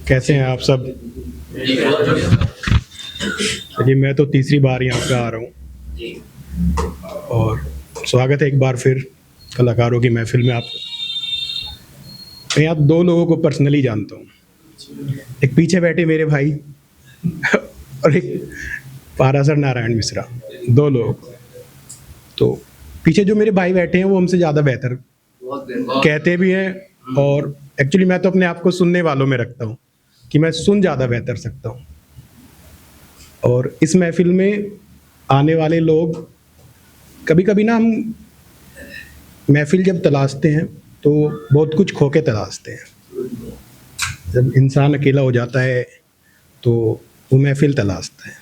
कैसे हैं आप सब? चलिए, मैं तो तीसरी बार यहाँ पे आ रहा हूँ और स्वागत है एक बार फिर कलाकारों की महफिल में आपको। मैं यहाँ दो लोगों को पर्सनली जानता हूँ। एक पीछे बैठे मेरे भाई और एक पारासर नारायण मिश्रा, दो लोग। तो पीछे जो मेरे भाई बैठे हैं वो हमसे ज़्यादा बेहतर कहते भी हैं, और एक्चुअली मैं तो अपने आप को सुनने वालों में रखता हूँ कि मैं सुन ज़्यादा बेहतर सकता हूँ। और इस महफिल में आने वाले लोग, कभी कभी ना हम महफिल जब तलाशते हैं तो बहुत कुछ खो के तलाशते हैं। जब इंसान अकेला हो जाता है तो वो महफिल तलाशता है।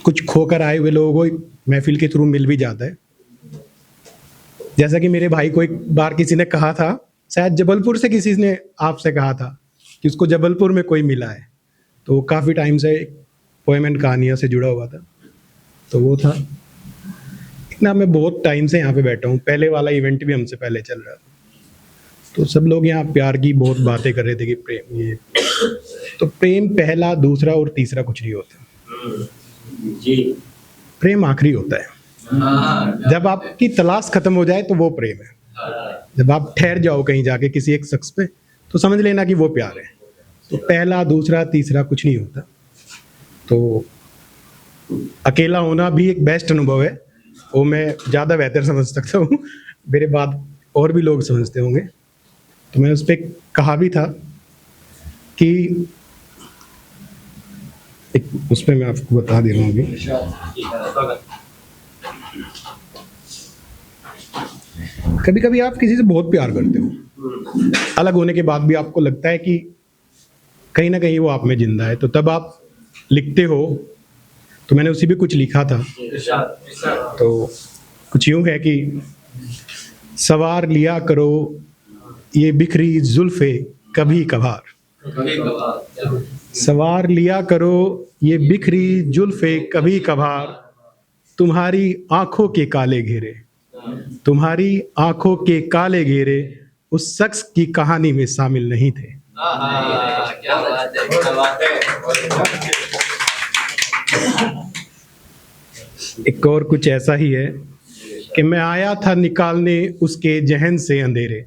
कुछ खोकर आए हुए लोगों को महफिल के थ्रू मिल भी जाता है। जैसा कि मेरे भाई को एक बार किसी ने कहा था, शायद जबलपुर से किसी ने आपसे कहा था कि उसको जबलपुर में कोई मिला है। तो काफ़ी टाइम से पोएम एंड कहानियों से जुड़ा हुआ था, तो वो था। इतना मैं बहुत टाइम से यहाँ पे बैठा हूँ, पहले वाला इवेंट भी हमसे पहले चल रहा था। तो सब लोग यहाँ प्यार की बहुत बातें कर रहे थे कि प्रेम, ये तो प्रेम पहला, दूसरा और तीसरा कुछ नहीं होता जी। प्रेम आखिरी होता है। जब आपकी तलाश खत्म हो जाए तो वो प्रेम है। जब आप ठहर जाओ कहीं जाके किसी एक शख्स पे, तो समझ लेना कि वो प्यार है। तो पहला, दूसरा, तीसरा कुछ नहीं होता। तो अकेला होना भी एक बेस्ट अनुभव है, वो मैं ज़्यादा बेहतर समझ सकता हूँ। मेरे बाद और भी लोग समझते होंगे। तो मैं उस पर कहा भी था कि उस पर मैं आपको बता दे रहा हूँ अभी। कभी कभी आप किसी से बहुत प्यार करते हो, अलग होने के बाद भी आपको लगता है कि कहीं ना कहीं वो आप में जिंदा है, तो तब आप लिखते हो। तो मैंने उसी भी कुछ लिखा था। तो कुछ यूं है कि सवार लिया करो ये बिखरी जुल्फे कभी कभार, सवार लिया करो ये बिखरी जुल्फे कभी कभार, तुम्हारी आंखों के काले घेरे, तुम्हारी आंखों के काले घेरे उस शख्स की कहानी में शामिल नहीं थे। क्या बात है, क्या बात है। एक और कुछ ऐसा ही है कि मैं आया था निकालने उसके जहन से अंधेरे,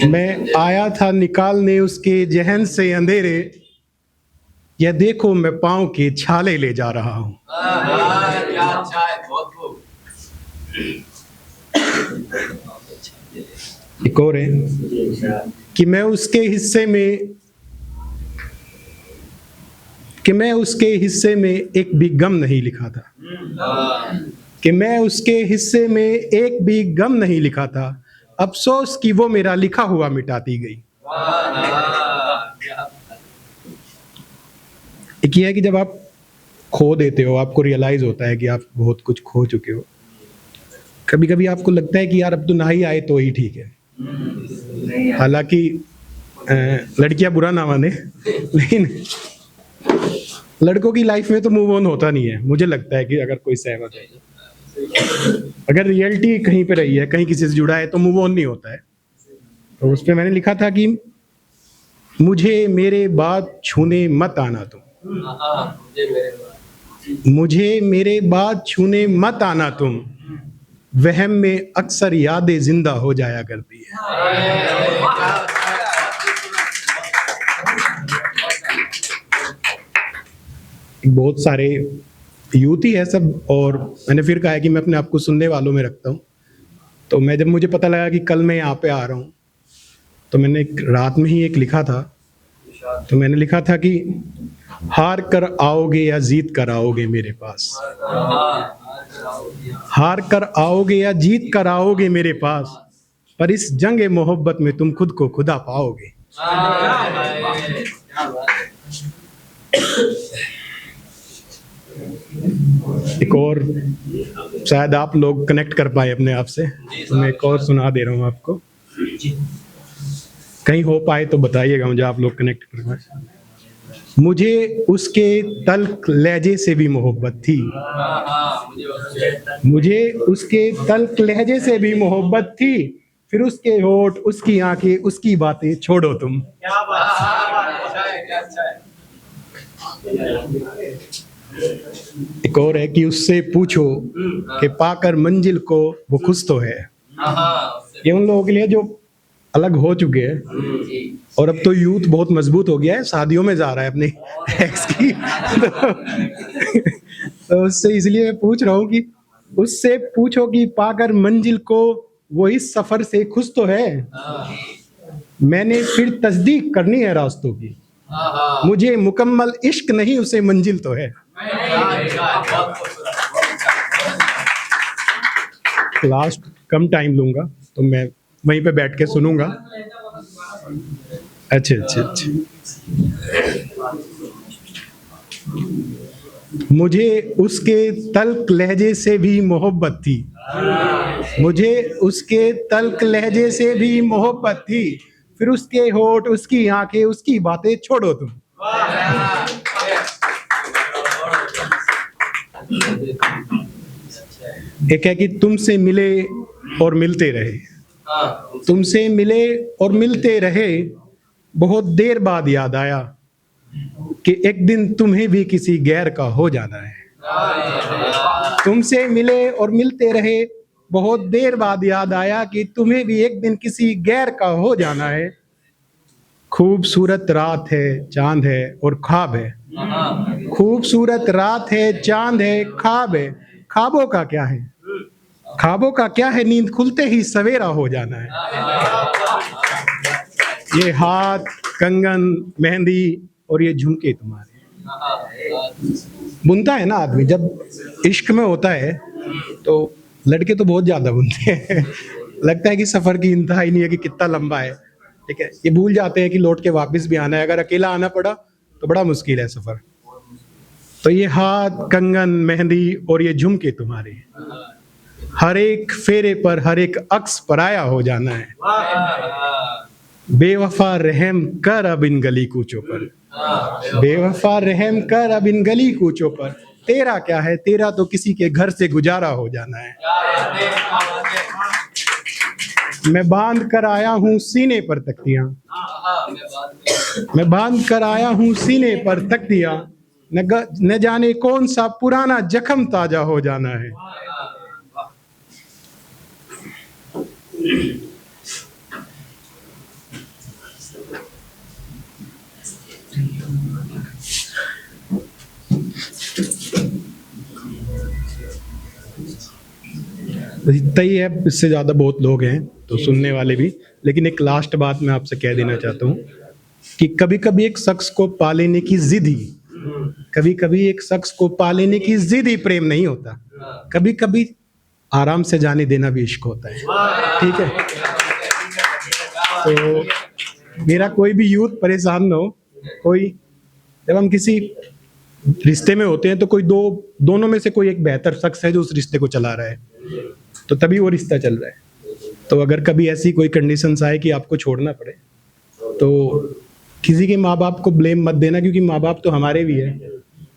मैं आया था निकालने उसके जहन से अंधेरे, यह देखो मैं पाँव के छाले ले जा रहा हूँ। एक और है कि मैं उसके हिस्से में एक भी गम नहीं लिखा था, कि मैं उसके हिस्से में एक भी गम नहीं लिखा था, अफसोस कि वो मेरा लिखा हुआ मिटाती गई। एक ये है कि जब आप खो देते हो, आपको रियलाइज होता है कि आप बहुत कुछ खो चुके हो। कभी कभी आपको लगता है कि यार अब तो ना ही आए तो ही ठीक है। हालांकि लड़कियां बुरा ना माने, लेकिन लड़कों की लाइफ में तो मूव ऑन होता नहीं है। मुझे लगता है कि अगर कोई सहमत है, अगर रियलिटी कहीं पे रही है, कहीं किसी से जुड़ा है, तो मूव ऑन नहीं होता है। तो उस पर मैंने लिखा था कि मुझे मेरे बाद छूने मत आना तुम, मुझे मेरे बाद छूने मत आना तुम, वहम में अक्सर यादें जिंदा हो जाया करती है। बहुत सारे यूथ ही है सब, और मैंने फिर कहा है कि मैं अपने आप को सुनने वालों में रखता हूँ। तो मैं जब मुझे पता लगा कि कल मैं यहाँ पे आ रहा हूँ, तो मैंने एक रात में ही एक लिखा था। तो मैंने लिखा था कि हार कर आओगे या जीत कर आओगे मेरे पास, हार कर आओगे या जीत कर आओगे मेरे पास, पर इस जंग मोहब्बत में तुम खुद को खुदा पाओगे। एक और शायद आप लोग कनेक्ट कर पाए अपने आप से, तो मैं एक और सुना दे रहा हूँ आपको। कहीं हो पाए तो बताइएगा मुझे, आप लोग कनेक्ट कर पाए। मुझे उसके तल्ख लहजे से भी मोहब्बत थी। मुझे उसके तल्ख लहजे से भी मोहब्बत थी, फिर उसके होठ, उसकी आंखें, उसकी बातें छोड़ो तुम। एक और है कि उससे पूछो कि पाकर मंजिल को वो खुश तो है। ये उन लोगों के लिए जो अलग हो चुके हैं, और अब तो यूथ बहुत मजबूत हो गया है, शादियों में जा रहा है अपने एक्स की। तो उससे इसलिए मैं पूछ रहा हूँ कि उससे पूछो कि पाकर मंजिल को वो इस सफर से खुश तो है। मैंने फिर तस्दीक करनी है रास्तों की, मुझे मुकम्मल इश्क नहीं उसे मंजिल तो है। लास्ट कम टाइम लूंगा तो मैं वहीं पे बैठ के सुनूंगा। अच्छा अच्छा अच्छा। मुझे उसके तल्ख लहजे से भी मोहब्बत थी। मुझे उसके तल्ख लहजे से भी मोहब्बत थी, फिर उसके होठ, उसकी आंखें, उसकी बातें छोड़ो तुम। एक है कि तुमसे मिले और मिलते रहे, तुमसे मिले और मिलते रहे, बहुत देर बाद याद आया कि एक दिन तुम्हें भी किसी गैर का हो जाना है। तुमसे मिले और मिलते रहे, बहुत देर बाद याद आया कि तुम्हें भी एक दिन किसी गैर का हो जाना है। खूबसूरत रात है, चांद है और ख्वाब है। खूबसूरत रात है, चांद है, ख्वाब है। ख्वाबों का क्या है? ख्वाबों का क्या है? नींद खुलते ही सवेरा हो जाना है। ये हाथ, कंगन, मेहंदी और ये झुमके तुम्हारे। बुनता है ना आदमी, जब इश्क में होता है तो लड़के तो बहुत ज्यादा बुनते हैं। लगता है कि सफर की इंतहा ही नहीं है कि कितना लंबा है। ठीक है, ये भूल जाते हैं कि लौट के वापस भी आना है। अगर अकेला आना पड़ा तो बड़ा मुश्किल है सफर। तो ये हाथ, कंगन, मेहंदी और ये झुमके तुम्हारे, हर एक फेरे पर, हर एक अक्स पराया हो जाना है। बेवफा रहम कर अब इन गली कूचों पर, बेवफा रहम कर अब इन गली कूचों पर। तेरा क्या है? तेरा तो किसी के घर से गुजारा हो जाना है। मैं बांध कर आया हूँ सीने पर तख्तियां, मैं बांध कर आया हूँ सीने पर तख्तियां, न जाने कौन सा पुराना जख्म ताजा हो जाना है। इतना ही है, इससे ज्यादा बहुत लोग हैं तो सुनने वाले भी। लेकिन एक लास्ट बात मैं आपसे कह देना चाहता हूँ कि कभी कभी एक शख्स को पा लेने की जिद ही, कभी कभी एक शख्स को पा लेने की जिद ही प्रेम नहीं होता। कभी कभी आराम से जाने देना भी इश्क होता है। ठीक है, तो मेरा कोई भी यूथ परेशान ना हो। कोई, जब हम किसी रिश्ते में होते हैं तो कोई दोनों में से कोई एक बेहतर शख्स है जो उस रिश्ते को चला रहा है, तो तभी वो रिश्ता चल रहा है। तो अगर कभी ऐसी कोई कंडीशंस आए कि आपको छोड़ना पड़े, तो किसी के माँ बाप को ब्लेम मत देना, क्योंकि माँ बाप तो हमारे भी है।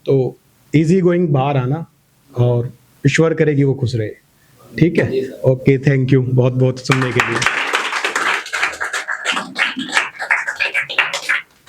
तो इजी गोइंग बाहर आना और ईश्वर करे कि वो खुश रहे। ठीक है, ओके, थैंक यू बहुत बहुत सुनने के लिए।